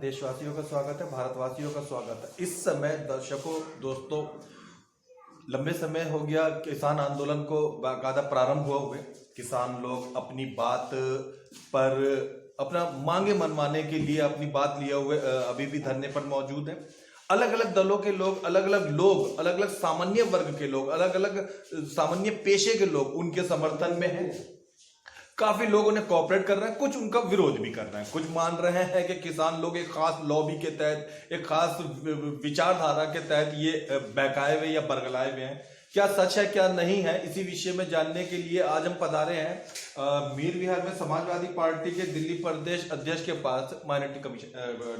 देशवासियों का स्वागत है, भारतवासियों का स्वागत है। इस समय दर्शकों, दोस्तों, लंबे समय हो गया किसान आंदोलन को बाकायदा प्रारंभ हुआ हुए। किसान लोग अपनी बात पर अपना मांगे मनवाने के लिए अपनी बात लिए हुए अभी भी धरने पर मौजूद है। अलग अलग दलों के लोग, अलग अलग सामान्य वर्ग के लोग, अलग अलग सामान्य पेशे के लोग उनके समर्थन में हैं। काफी लोग उन्हें कोऑपरेट कर रहे हैं, कुछ उनका विरोध भी कर रहे हैं। कुछ मान रहे हैं कि किसान लोग एक खास लॉबी के तहत, एक खास विचारधारा के तहत ये बहकाए हुए या बरगलाए हुए हैं। क्या सच है, क्या नहीं है, इसी विषय में जानने के लिए आज हम पधारे हैं मीर विहार में समाजवादी पार्टी के दिल्ली प्रदेश अध्यक्ष के पास, माइनॉरिटी कमीशन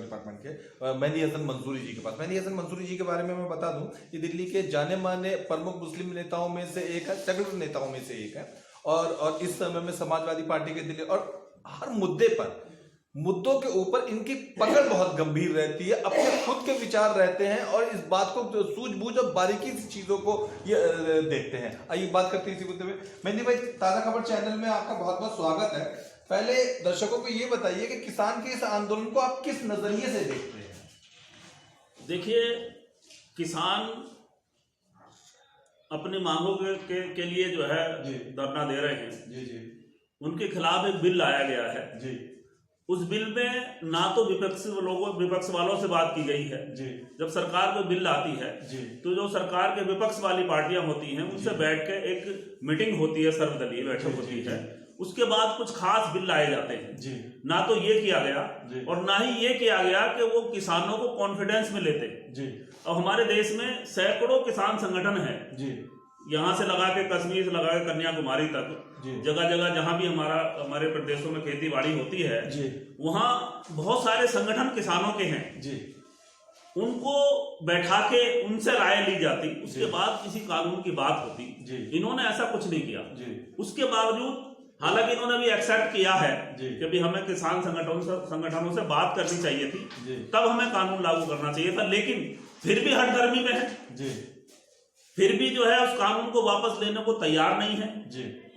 डिपार्टमेंट के मेहदी हसन मंसूरी जी के पास। मेहदी हसन मंसूरी जी के बारे में मैं बता दूं, ये दिल्ली के जाने माने प्रमुख मुस्लिम नेताओं में से एक है, सेक्युलर नेताओं में से एक है और इस समय में समाजवादी पार्टी के दिल्ली और हर मुद्दों के ऊपर इनकी पकड़ बहुत गंभीर रहती है। अपने खुद के विचार रहते हैं और इस बात को सूझबूझ और बारीकी से चीजों को ये देखते हैं। आइए बात करते हैं इसी मुद्दे में। मेहदी भाई, ताजा खबर चैनल में आपका बहुत बहुत स्वागत है। पहले दर्शकों को ये बताइए कि किसान के इस आंदोलन को आप किस नजरिए से देखते हैं? देखिए, किसान अपनी मांगों के लिए जो है धरना दे रहे हैं। जी। उनके खिलाफ एक बिल लाया गया है। जी। उस बिल में ना तो विपक्ष वालों से बात की गई है। जी। जब सरकार कोई बिल लाती है जी। तो जो सरकार के विपक्ष वाली पार्टियां होती हैं उनसे बैठ के एक मीटिंग होती है, सर्वदलीय बैठक होती है। उसके बाद कुछ खास बिल लाए जाते हैं। जी। ना तो ये किया गया और ना ही ये किया गया कि वो किसानों को कॉन्फिडेंस में लेते। जी। अब हमारे देश में सैकड़ों किसान संगठन है। जी। यहाँ से लगा के कश्मीर से लगा के कन्याकुमारी तक, जगह जगह जहां भी हमारे प्रदेशों में खेती बाड़ी होती है, वहां बहुत सारे संगठन किसानों के हैं। जी। उनको बैठा के उनसे राय ली जाती, उसके बाद किसी कानून की बात होती। इन्होंने ऐसा कुछ नहीं किया। उसके बावजूद हालांकि इन्होंने भी एक्सेप्ट किया है कि भी हमें किसान संगठनों से बात करनी चाहिए थी, तब हमें कानून लागू करना चाहिए था, लेकिन फिर भी हठधर्मी में है। फिर भी जो है उस कानून को वापस लेने को तैयार नहीं है।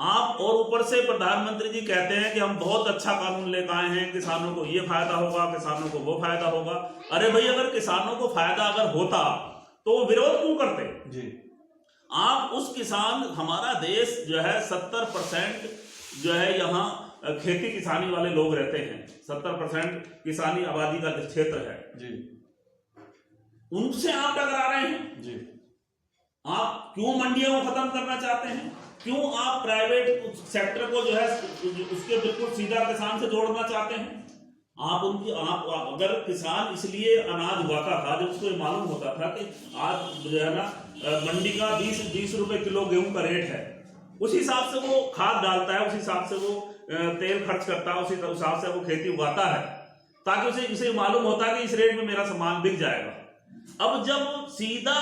आप और ऊपर से प्रधानमंत्री जी कहते हैं कि हम बहुत अच्छा कानून लेकर आए हैं, किसानों को ये फायदा होगा, किसानों को वो फायदा होगा। अरे भाई, अगर किसानों को फायदा अगर होता तो वो विरोध क्यों करते? आप उस किसान, हमारा देश जो है 70% जो है यहाँ खेती किसानी वाले लोग रहते हैं, 70% किसानी आबादी का क्षेत्र है। उनसे आप टकरा रहे हैं। आप क्यों मंडियों को खत्म करना चाहते हैं? क्यों आप प्राइवेट सेक्टर को जो है उसके बिल्कुल सीधा किसान से जोड़ना चाहते हैं? आप अगर किसान इसलिए अनाज उगाता था जब उसको मालूम होता था कि आज जो है ना मंडी का 20 रुपए किलो गेहूं का रेट है, उस हिसाब से वो खाद डालता है, उस हिसाब से वो तेल खर्च करता है, उसी हिसाब से वो खेती उगाता है, ताकि उसे मालूम होता है कि इस रेट में मेरा सामान बिक जाएगा। अब जब सीधा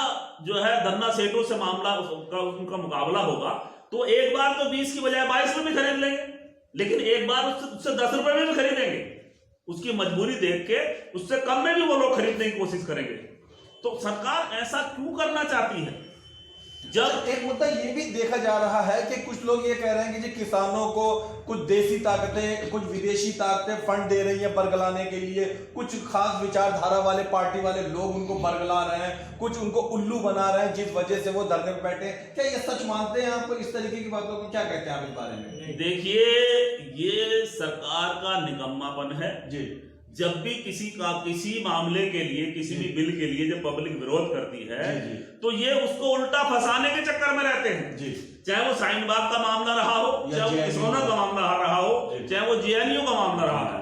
जो है धन्ना सेठों से मामला उनका मुकाबला होगा तो एक बार तो 20 की बजाय 22 में भी खरीद लेंगे, लेकिन एक बार उससे 10 रुपए में भी खरीदेंगे। उसकी मजबूरी देख के उससे कम में भी वो लोग खरीदने की कोशिश करेंगे। तो सरकार ऐसा क्यों करना चाहती है? जब एक मुद्दा ये भी देखा जा रहा है कि कुछ लोग ये कह रहे हैं कि जी किसानों को कुछ देसी ताकतें, कुछ विदेशी ताकतें फंड दे रही हैं बरगलाने के लिए, कुछ खास विचारधारा वाले पार्टी वाले लोग उनको बरगला रहे हैं, कुछ उनको उल्लू बना रहे हैं, जिस वजह से वो धरने पर बैठे। क्या ये सच मानते हैं आप? इस तरीके की बातों को क्या कहते हैं आप इस बारे में? देखिए, ये सरकार का निकम्मापन है। जब भी किसी मामले के लिए, किसी भी बिल के लिए जब पब्लिक विरोध करती है तो ये उसको उल्टा फंसाने के चक्कर में रहते हैं। चाहे वो शाहीन बाग का मामला रहा हो, चाहे वो किसानों का मामला रहा हो, चाहे वो जेएनयू का मामला रहा है।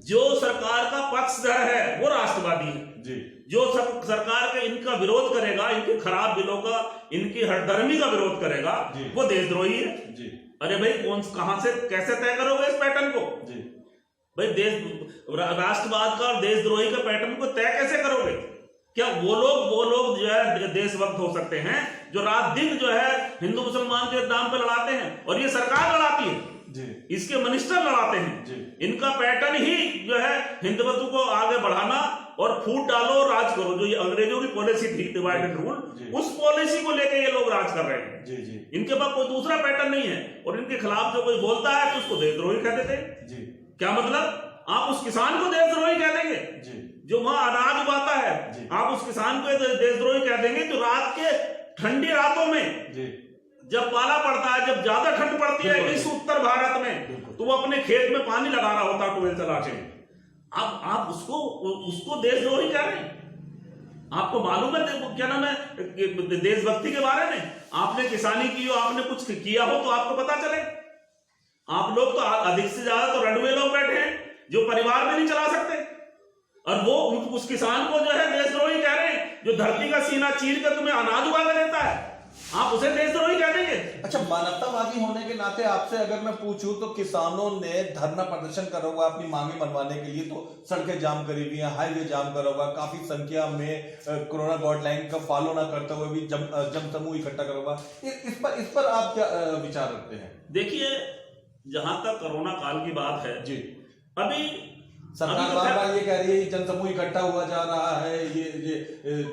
जो सरकार का पक्षधर है वो राष्ट्रवादी है। जो सरकार के इनका विरोध करेगा, इनके खराब बिलों का, इनकी हठधर्मी का विरोध करेगा, वो देशद्रोही है। अरे भाई, कहां से कैसे तय करोगे इस पैटर्न को? भाई, राष्ट्रवाद का और देशद्रोही का पैटर्न को तय कैसे करोगे? क्या वो लोग जो है देशभक्त हो सकते हैं जो रात दिन जो है हिंदू मुसलमान के नाम पे लड़ाते हैं? और ये सरकार लड़ाती है, इसके मिनिस्टर लड़ाते हैं। इनका पैटर्न ही जो है हिंदुत्व को आगे बढ़ाना और फूट डालो और राज करो, जो ये अंग्रेजों की पॉलिसी थी, डिवाइड एंड रूल, उस पॉलिसी को लेके ये लोग राज कर रहे हैं। इनके पास कोई दूसरा पैटर्न नहीं है और इनके खिलाफ जो कोई बोलता है तो उसको देशद्रोही कह देते हैं। क्या मतलब? आप उस किसान को देशद्रोही कह देंगे? जो वहां अनाज उगाता है, आप उस किसान को देशद्रोही कह देंगे जो रात के ठंडी रातों में जब पाला पड़ता है, जब ज्यादा ठंड पड़ती है इस उत्तर भारत में, तो वो अपने खेत में पानी लगा रहा होता ट्यूबवेल चला के। अब आप उसको देशद्रोही कह रहे हैं? आपको मालूम है क्या नाम है देशभक्ति के बारे में? आपने किसानी की हो, आपने कुछ किया हो तो आपको पता चले। आप लोग तो अधिक से ज्यादा तो रंडवे लोग बैठे हैं जो परिवार में नहीं चला सकते, और वो उस किसान को जो है देशद्रोही कह रहे हैं, जो धरती का सीना चीर कर तुम्हें अनाज उगा के देता है, आप उसे देशद्रोही कह देंगे? अच्छा, मानवतावादी होने के नाते आपसे अगर मैं पूछूं तो किसानों ने धरना प्रदर्शन करा हुआ अपनी मांगे मनवाने के लिए, तो सड़कें जाम करी हुई हैं, हाईवे जाम करा हुआ, काफी संख्या में कोरोना गाइडलाइन का फॉलो ना करते हुए भी जन समूह इकट्ठा करा हुआ। इस पर आप क्या विचार रखते हैं? देखिए, जहां तक कोरोना काल की बात है जी, अभी सरकार बार बार ये कह रही है जनसमूह इकट्ठा हुआ जा रहा है, ये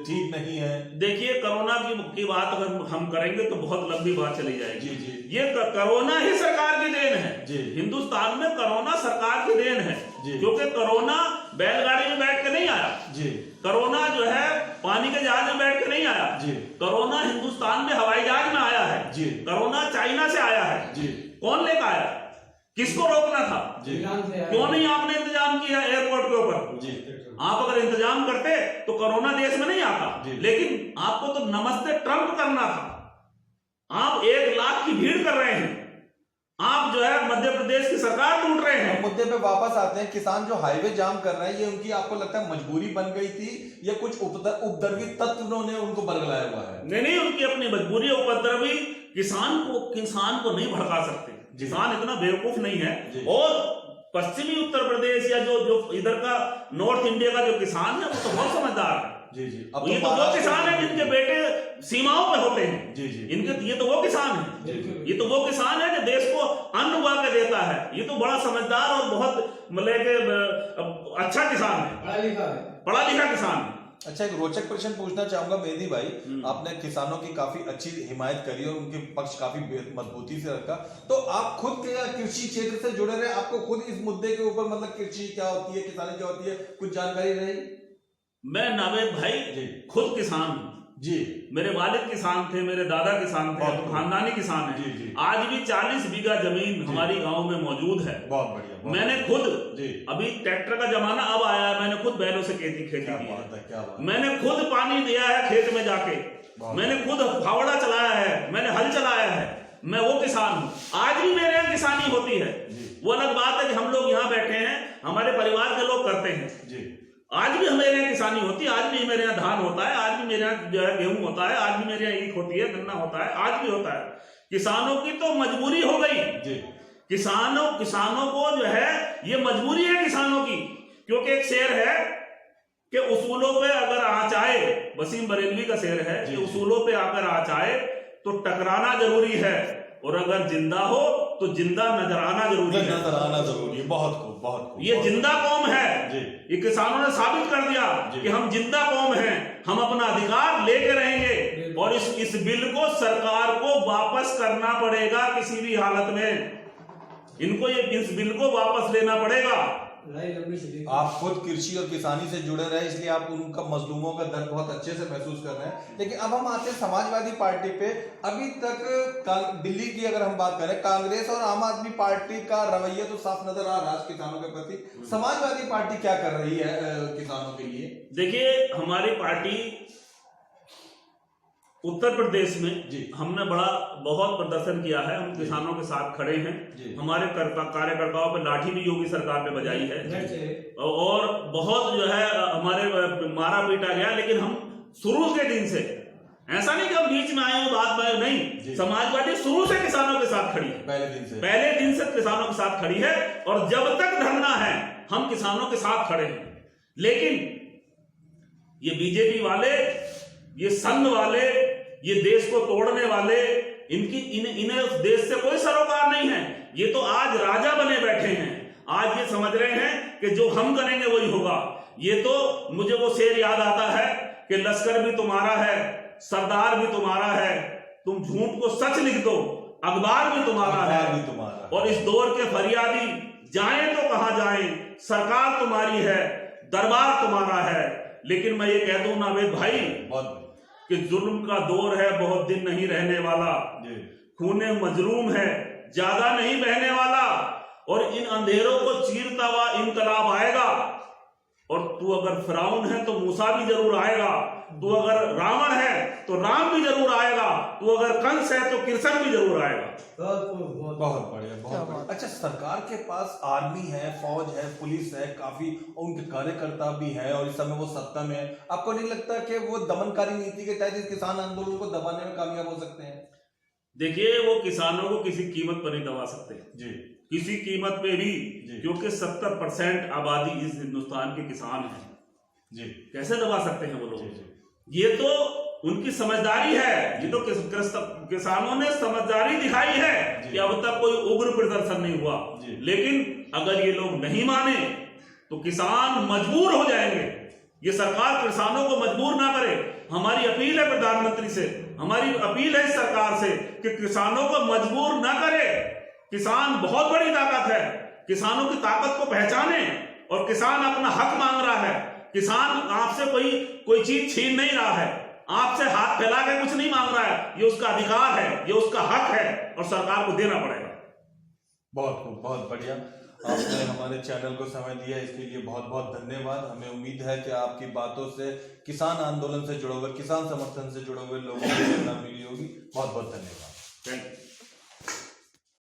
ठीक नहीं है। देखिए, कोरोना की बात अगर हम करेंगे तो बहुत लंबी बात चली जाएगी। जी जी, ये कोरोना ही सरकार की देन है जी। हिंदुस्तान में कोरोना सरकार की देन है जी, क्योंकि कोरोना बैलगाड़ी में बैठ के नहीं आया जी, कोरोना जो है पानी के जहाज में बैठ के नहीं आया जी, कोरोना हिंदुस्तान में हवाई जहाज में आया है जी, कोरोना चाइना से आया है जी। कौन लेकर आया? किसको रोकना था जी? क्यों नहीं आपने इंतजाम किया एयरपोर्ट के ऊपर जी? आप अगर इंतजाम करते तो कोरोना देश में नहीं आता, लेकिन आपको तो नमस्ते ट्रंप करना था। आप 1 लाख की भीड़ कर रहे हैं, आप जो है मध्य प्रदेश की सरकार लूट रहे हैं। मुद्दे पे वापस आते हैं, किसान जो हाईवे जाम कर रहे हैं, ये उनकी आपको लगता है मजबूरी बन गई थी या कुछ उपद्रवी तत्वों ने उनको बरगलाया हुआ है? नहीं, उनकी अपनी मजबूरी। उपद्रवी किसान को नहीं भड़का सकते, किसान इतना बेवकूफ नहीं है। और पश्चिमी उत्तर प्रदेश या जो इधर का नॉर्थ इंडिया का जो किसान है वो तो बहुत समझदार है जी जी। अब ये तो वो किसान है जिनके बेटे सीमाओं पे होते हैं जी जी, ये तो वो किसान है, ये तो वो किसान है जो देश को अन्न उगा के देता है। ये तो बड़ा समझदार और बहुत मतलब अच्छा किसान है, पढ़ा लिखा किसान है। अच्छा, एक रोचक प्रश्न पूछना चाहूंगा मेहदी भाई, आपने किसानों की काफी अच्छी हिमायत करी और उनके पक्ष काफी मजबूती से रखा, तो आप खुद कृषि क्षेत्र से जुड़े रहे, आपको खुद इस मुद्दे के ऊपर मतलब कृषि क्या होती है, किसानी क्या होती है, कुछ जानकारी रही? मैं नावेद भाई जी खुद किसान हूँ जी, मेरे वालिद किसान थे, मेरे दादा किसान थे, खानदानी किसान है जी जी। आज भी 40 बीघा जमीन हमारी गांव में मौजूद है। बहुत बढ़िया। मैंने खुद जी, अभी ट्रैक्टर का जमाना अब आया है, मैंने खुद बैलों से खेती की है, मैंने खुद पानी दिया है खेत में जाके, मैंने खुद फावड़ा चलाया है, मैंने हल चलाया है, मैं वो किसान हूँ। आज भी मेरे यहाँ किसानी होती है। वो अलग बात है कि हम लोग यहाँ बैठे हैं, हमारे परिवार के लोग करते हैं जी। आज भी मेरे यहाँ किसानी होती है, आज भी मेरे यहाँ धान होता है, आज भी मेरे यहाँ जो है गेहूं होता है, आज भी मेरे यहाँ ईख होती है, गन्ना होता है, आज भी होता है। किसानों की तो मजबूरी हो गई जी, किसानों को जो है ये मजबूरी है किसानों की, क्योंकि एक शेर है कि उसूलों पे अगर आँच आए, वसीम बरेलवी का शेर है कि उसूलों पे आकर आँच आए तो टकराना जरूरी है, और अगर जिंदा हो तो जिंदा नजर आना जरूरी है। नजर आना जरूरी है। बहुत खूब, बहुत खूब। ये जिंदा कौम है जी, ये किसानों ने साबित कर दिया कि हम जिंदा कौम हैं, हम अपना अधिकार लेके रहेंगे, और इस बिल को सरकार को वापस करना पड़ेगा किसी भी हालत में। इनको इस बिल को वापस लेना पड़ेगा। आप खुद कृषि और किसानी से जुड़े रहे, इसलिए आप उनका मजलूमों का दर्द बहुत अच्छे से महसूस कर रहे हैं। लेकिन अब हम आते हैं समाजवादी पार्टी पे। अभी तक दिल्ली की अगर हम बात करें, कांग्रेस और आम आदमी पार्टी का रवैया तो साफ नजर आ रहा है किसानों के प्रति। समाजवादी पार्टी क्या कर रही है किसानों के लिए? देखिए, हमारी पार्टी उत्तर प्रदेश में जी हमने बहुत प्रदर्शन किया है, हम किसानों के साथ खड़े हैं। हमारे कार्यकर्ताओं पर लाठी भी योगी सरकार ने बजाई है, और बहुत जो है हमारे मारा पीटा गया, लेकिन हम शुरू के दिन से, ऐसा नहीं कि हम बीच में आए हो बात बात नहीं, समाजवादी शुरू से किसानों के साथ खड़ी है, पहले दिन से किसानों के साथ खड़ी है, और जब तक धरना है हम किसानों के साथ खड़े हैं। लेकिन ये बीजेपी वाले, ये संघ वाले, ये देश को तोड़ने वाले, इन्हें देश से कोई सरोकार नहीं है। ये तो आज राजा बने बैठे हैं, आज ये समझ रहे हैं कि जो हम करेंगे वही होगा। ये तो मुझे वो शेर याद आता है कि लश्कर भी तुम्हारा है, सरदार भी तुम्हारा है, तुम झूठ को सच लिख दो, अखबार भी तुम्हारा है, और इस दौर के फरियादी जाएं तो कहां जाएं, सरकार तुम्हारी है, दरबार तुम्हारा है। लेकिन मैं ये कह दूं नावेद भाई बहुत कि जुल्म का दौर है, बहुत दिन नहीं रहने वाला, खूने मजलूम है, ज्यादा नहीं बहने वाला, और इन अंधेरों को चीरता हुआ इनकलाब आएगा। और तू अगर फिरौन है तो मूसा भी जरूर आएगा, तू अगर रावण है तो राम भी जरूर आएगा, तू अगर कंस है तो कृष्ण भी जरूर आएगा। बहुत बढ़िया, बहुत बढ़िया। अच्छा, सरकार के पास आर्मी है, फौज है, पुलिस है, काफी उनके कार्यकर्ता भी है और इस समय वो सत्ता में है। आपको नहीं लगता कि वो दमनकारी नीति के तहत इस किसान आंदोलन को दबाने में कामयाब हो सकते हैं? देखिए, वो किसानों को किसी कीमत पर नहीं दबा सकते जी, किसी कीमत पे भी, क्योंकि 70% आबादी इस हिंदुस्तान के किसान है जी। कैसे दबा सकते हैं वो लोग? ये तो उनकी समझदारी है, ये तो किसानों ने समझदारी दिखाई है कि अब तक कोई उग्र प्रदर्शन नहीं हुआ। लेकिन अगर ये लोग नहीं माने तो किसान मजबूर हो जाएंगे। ये सरकार किसानों को मजबूर ना करे। हमारी अपील है प्रधानमंत्री से, हमारी अपील है सरकार से कि किसानों को मजबूर ना करे। किसान बहुत बड़ी ताकत है, किसानों की ताकत को पहचाने। और किसान अपना हक मांग रहा है, किसान आपसे कोई चीज छीन नहीं रहा है, आपसे हाथ फैला के कुछ नहीं मांग रहा है। ये उसका अधिकार है, ये उसका हक है और सरकार को देना पड़ेगा। बहुत खूब, बहुत बढ़िया। आपने हमारे चैनल को समय दिया, इसके लिए बहुत बहुत धन्यवाद। हमें उम्मीद है कि आपकी बातों से किसान आंदोलन से जुड़े हुए, किसान समर्थन से जुड़े हुए लोगों को प्रेरणा मिली होगी। बहुत बहुत धन्यवाद। Thank you.